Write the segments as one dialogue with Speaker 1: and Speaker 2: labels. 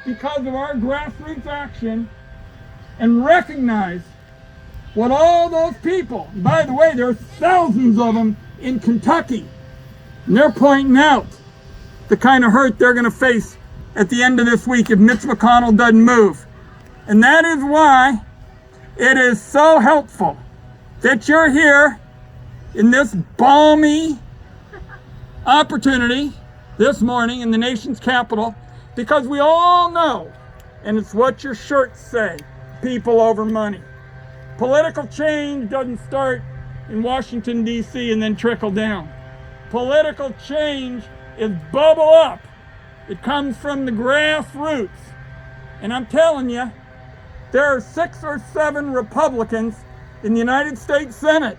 Speaker 1: because of our grassroots action and recognize what all those people, by the way, there are thousands of them in Kentucky, and they're pointing out the kind of hurt they're going to face at the end of this week if Mitch McConnell doesn't move. And that is why it is so helpful that you're here in this balmy opportunity this morning in the nation's capital, because we all know, and it's what your shirts say, people over money. Political change doesn't start in Washington, D.C. and then trickle down. Political change is bubble up. It comes from the grassroots. And I'm telling you, there are 6 or 7 Republicans in the United States Senate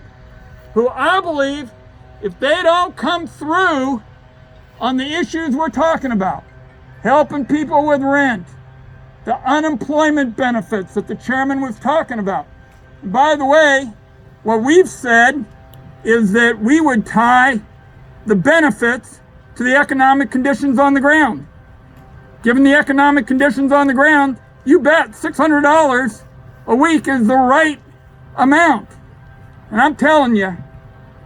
Speaker 1: who I believe, if they don't come through on the issues we're talking about, helping people with rent, the unemployment benefits that the chairman was talking about. And by the way, what we've said is that we would tie the benefits to the economic conditions on the ground. Given the economic conditions on the ground, you bet $600 a week is the right amount. And I'm telling you,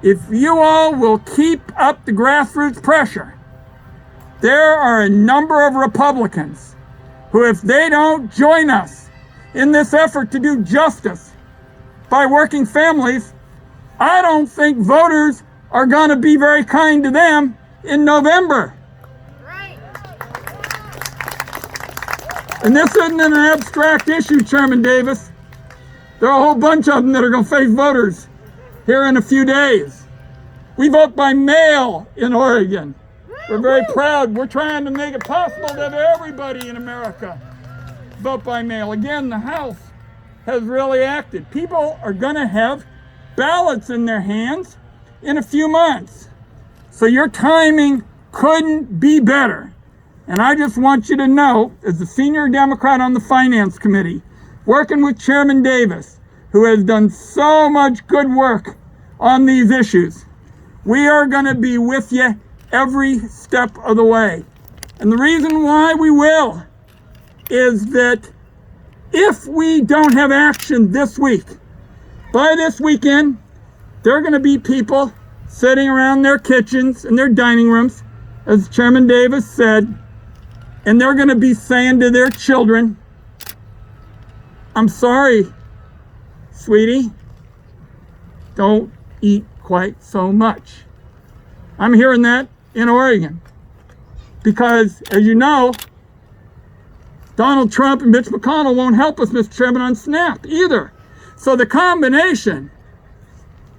Speaker 1: if you all will keep up the grassroots pressure, there are a number of Republicans who, if they don't join us in this effort to do justice by working families, I don't think voters are going to be very kind to them in November.
Speaker 2: Right.
Speaker 1: And this isn't an abstract issue, Chairman Davis. There are a whole bunch of them that are going to face voters here in a few days. We vote by mail in Oregon. We're very proud. We're trying to make it possible to have everybody in America vote by mail. Again, the House has really acted. People are going to have ballots in their hands in a few months. So your timing couldn't be better. And I just want you to know, as the senior Democrat on the Finance Committee, working with Chairman Davis, who has done so much good work on these issues, we are going to be with you every step of the way. And the reason why we will is that if we don't have action this week, by this weekend, there are going to be people sitting around their kitchens and their dining rooms, as Chairman Davis said, and they're going to be saying to their children, I'm sorry, sweetie, don't eat quite so much. I'm hearing that in Oregon because, as you know, Donald Trump and Mitch McConnell won't help us, Mr. Chairman, on SNAP either. So the combination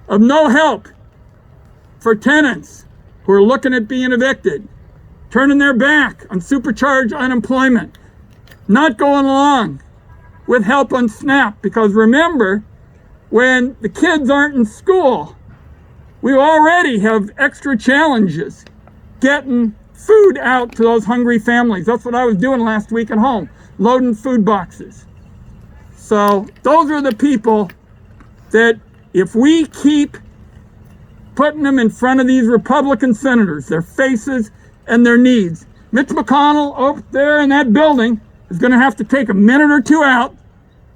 Speaker 1: of no help for tenants who are looking at being evicted, turning their back on supercharged unemployment, not going along with help on SNAP, because remember, when the kids aren't in school, we already have extra challenges getting food out to those hungry families. That's what I was doing last week at home, loading food boxes. So those are the people that, if we keep putting them in front of these Republican senators, their faces and their needs, Mitch McConnell over there in that building is going to have to take a minute or two out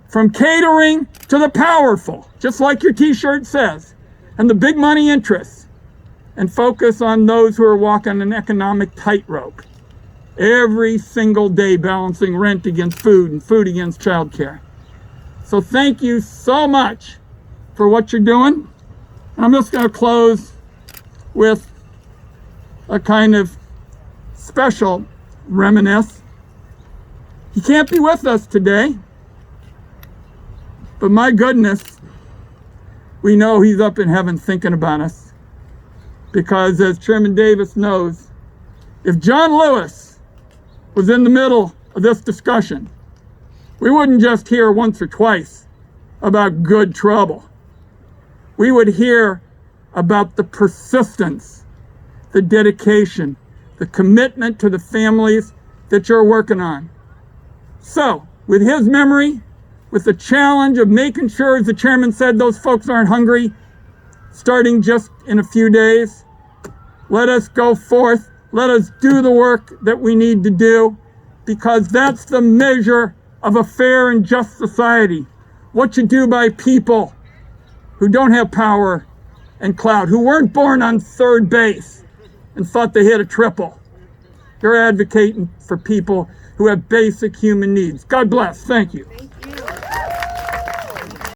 Speaker 1: from catering to the powerful, just like your t-shirt says, and the big money interests, and focus on those who are walking an economic tightrope every single day, balancing rent against food and food against childcare. So thank you so much for what you're doing. And I'm just going to close with a kind of special reminisce. He can't be with us today, but my goodness, we know he's up in heaven thinking about us. Because as Chairman Davis knows, if John Lewis was in the middle of this discussion, we wouldn't just hear once or twice about good trouble. We would hear about the persistence, the dedication, the commitment to the families that you're working on. So, with his memory, with the challenge of making sure, as the chairman said, those folks aren't hungry, starting just in a few days, let us go forth. Let us do the work that we need to do. because that's the measure of a fair and just society. What you do by people who don't have power and clout, who weren't born on third base and thought they hit a triple. You're advocating for people who have basic human needs. God bless. Thank you.